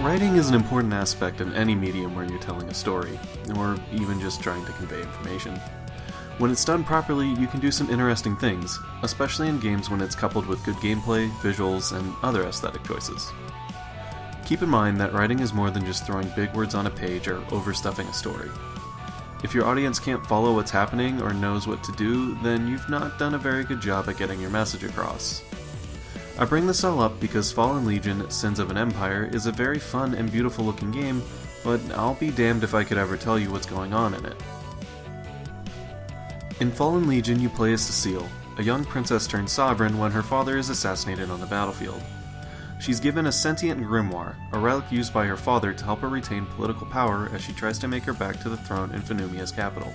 Writing is an important aspect in any medium where you're telling a story, or even just trying to convey information. When it's done properly, you can do some interesting things, especially in games when it's coupled with good gameplay, visuals, and other aesthetic choices. Keep in mind that writing is more than just throwing big words on a page or overstuffing a story. If your audience can't follow what's happening or knows what to do, then you've not done a very good job at getting your message across. I bring this all up because Fallen Legion: Sins of an Empire is a very fun and beautiful looking game, but I'll be damned if I could ever tell you what's going on in it. In Fallen Legion, you play as Cecile, a young princess turned sovereign when her father is assassinated on the battlefield. She's given a sentient grimoire, a relic used by her father to help her retain political power as she tries to make her back to the throne in Fenumia's capital.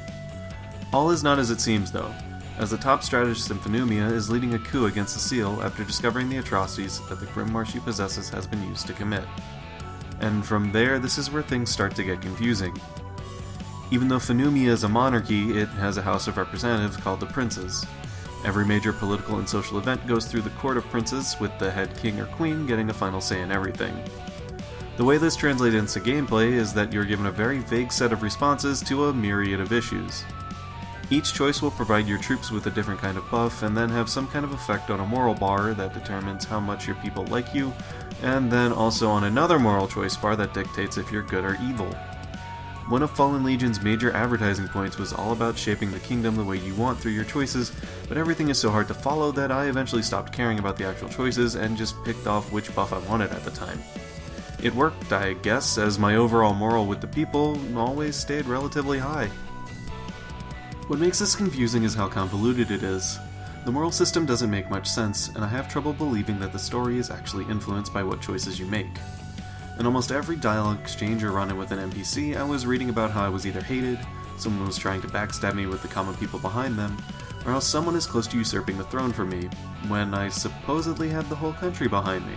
All is not as it seems though, as the top strategist in Fenumia is leading a coup against Cecile after discovering the atrocities that the grimoire she possesses has been used to commit. And from there, this is where things start to get confusing. Even though Fenumia is a monarchy, it has a House of Representatives called the Princes. Every major political and social event goes through the Court of Princes, with the head king or queen getting a final say in everything. The way this translates into gameplay is that you're given a very vague set of responses to a myriad of issues. Each choice will provide your troops with a different kind of buff, and then have some kind of effect on a moral bar that determines how much your people like you, and then also on another moral choice bar that dictates if you're good or evil. One of Fallen Legion's major advertising points was all about shaping the kingdom the way you want through your choices, but everything is so hard to follow that I eventually stopped caring about the actual choices and just picked off which buff I wanted at the time. It worked, I guess, as my overall moral with the people always stayed relatively high. What makes this confusing is how convoluted it is. The moral system doesn't make much sense, and I have trouble believing that the story is actually influenced by what choices you make. In almost every dialogue exchange or run-in with an NPC, I was reading about how I was either hated, someone was trying to backstab me with the common people behind them, or else someone is close to usurping the throne from me, when I supposedly had the whole country behind me.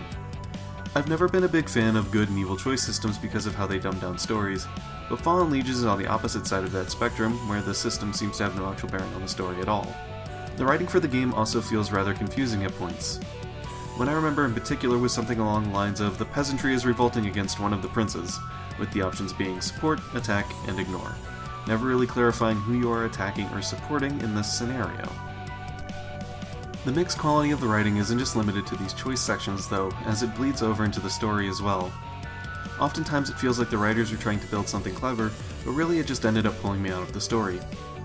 I've never been a big fan of good and evil choice systems because of how they dumb down stories, but Fallen Legion is on the opposite side of that spectrum, where the system seems to have no actual bearing on the story at all. The writing for the game also feels rather confusing at points. What I remember in particular was something along the lines of the peasantry is revolting against one of the princes, with the options being support, attack, and ignore, never really clarifying who you are attacking or supporting in this scenario. The mixed quality of the writing isn't just limited to these choice sections though, as it bleeds over into the story as well. Oftentimes it feels like the writers were trying to build something clever, but really it just ended up pulling me out of the story.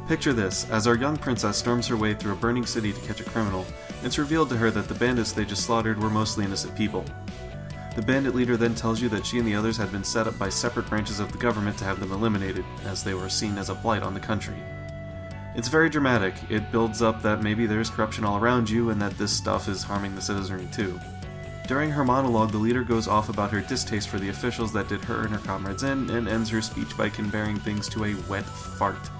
Picture this, as our young princess storms her way through a burning city to catch a criminal, it's revealed to her that the bandits they just slaughtered were mostly innocent people. The bandit leader then tells you that she and the others had been set up by separate branches of the government to have them eliminated, as they were seen as a blight on the country. It's very dramatic. It builds up that maybe there's corruption all around you and that this stuff is harming the citizenry too. During her monologue, the leader goes off about her distaste for the officials that did her and her comrades in, and ends her speech by comparing things to a wet fart.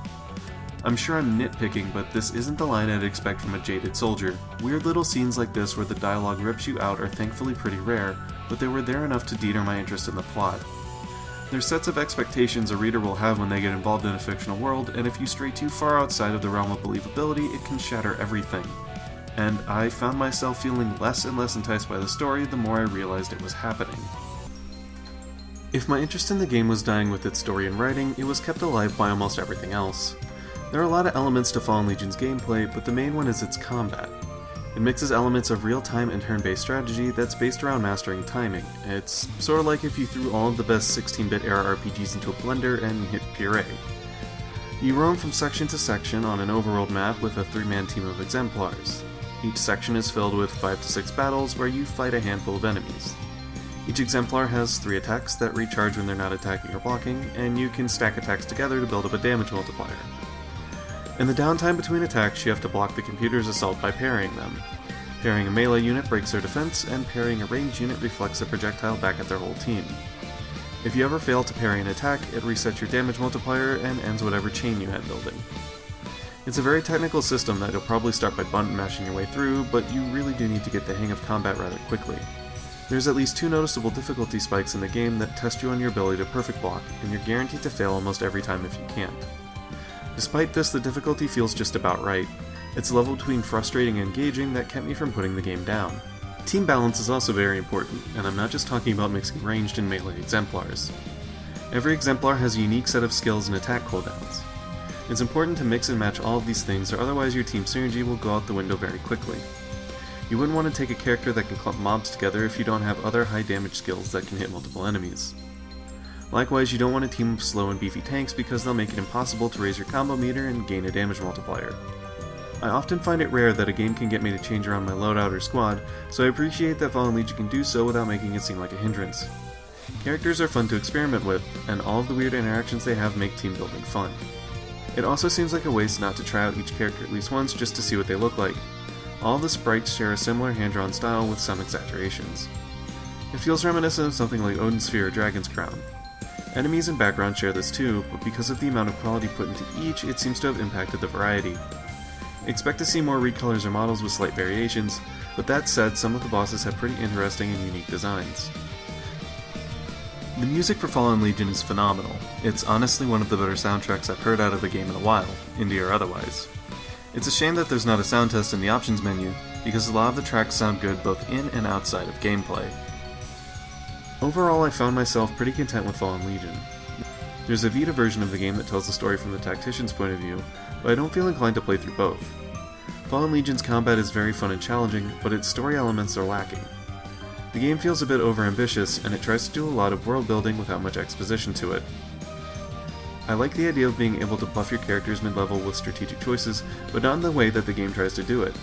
I'm sure I'm nitpicking, but this isn't the line I'd expect from a jaded soldier. Weird little scenes like this where the dialogue rips you out are thankfully pretty rare, but they were there enough to deter my interest in the plot. There's sets of expectations a reader will have when they get involved in a fictional world, and if you stray too far outside of the realm of believability, it can shatter everything. And I found myself feeling less and less enticed by the story the more I realized it was happening. If my interest in the game was dying with its story and writing, it was kept alive by almost everything else. There are a lot of elements to Fallen Legion's gameplay, but the main one is its combat. It mixes elements of real-time and turn-based strategy that's based around mastering timing. It's sort of like if you threw all of the best 16-bit era RPGs into a blender and hit puree. You roam from section to section on an overworld map with a 3-man team of exemplars. Each section is filled with 5 to 6 battles where you fight a handful of enemies. Each exemplar has 3 attacks that recharge when they're not attacking or blocking, and you can stack attacks together to build up a damage multiplier. In the downtime between attacks, you have to block the computer's assault by parrying them. Parrying a melee unit breaks their defense, and parrying a ranged unit reflects a projectile back at their whole team. If you ever fail to parry an attack, it resets your damage multiplier and ends whatever chain you had building. It's a very technical system that you'll probably start by button mashing your way through, but you really do need to get the hang of combat rather quickly. There's at least 2 noticeable difficulty spikes in the game that test you on your ability to perfect block, and you're guaranteed to fail almost every time if you can't. Despite this, the difficulty feels just about right. It's a level between frustrating and engaging that kept me from putting the game down. Team balance is also very important, and I'm not just talking about mixing ranged and melee exemplars. Every exemplar has a unique set of skills and attack cooldowns. It's important to mix and match all of these things, or otherwise your team synergy will go out the window very quickly. You wouldn't want to take a character that can clump mobs together if you don't have other high damage skills that can hit multiple enemies. Likewise, you don't want to team up slow and beefy tanks because they'll make it impossible to raise your combo meter and gain a damage multiplier. I often find it rare that a game can get me to change around my loadout or squad, so I appreciate that Fallen Legion can do so without making it seem like a hindrance. Characters are fun to experiment with, and all of the weird interactions they have make team building fun. It also seems like a waste not to try out each character at least once just to see what they look like. All the sprites share a similar hand-drawn style with some exaggerations. It feels reminiscent of something like Odin's Sphere or Dragon's Crown. Enemies and background share this too, but because of the amount of quality put into each, it seems to have impacted the variety. Expect to see more recolors or models with slight variations, but that said, some of the bosses have pretty interesting and unique designs. The music for Fallen Legion is phenomenal. It's honestly one of the better soundtracks I've heard out of a game in a while, indie or otherwise. It's a shame that there's not a sound test in the options menu, because a lot of the tracks sound good both in and outside of gameplay. Overall, I found myself pretty content with Fallen Legion. There's a Vita version of the game that tells the story from the tactician's point of view, but I don't feel inclined to play through both. Fallen Legion's combat is very fun and challenging, but its story elements are lacking. The game feels a bit overambitious, and it tries to do a lot of world building without much exposition to it. I like the idea of being able to buff your characters mid-level with strategic choices, but not in the way that the game tries to do it.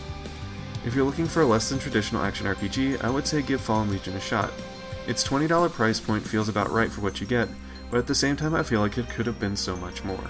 If you're looking for a less than traditional action RPG, I would say give Fallen Legion a shot. Its $20 price point feels about right for what you get, but at the same time I feel like it could have been so much more.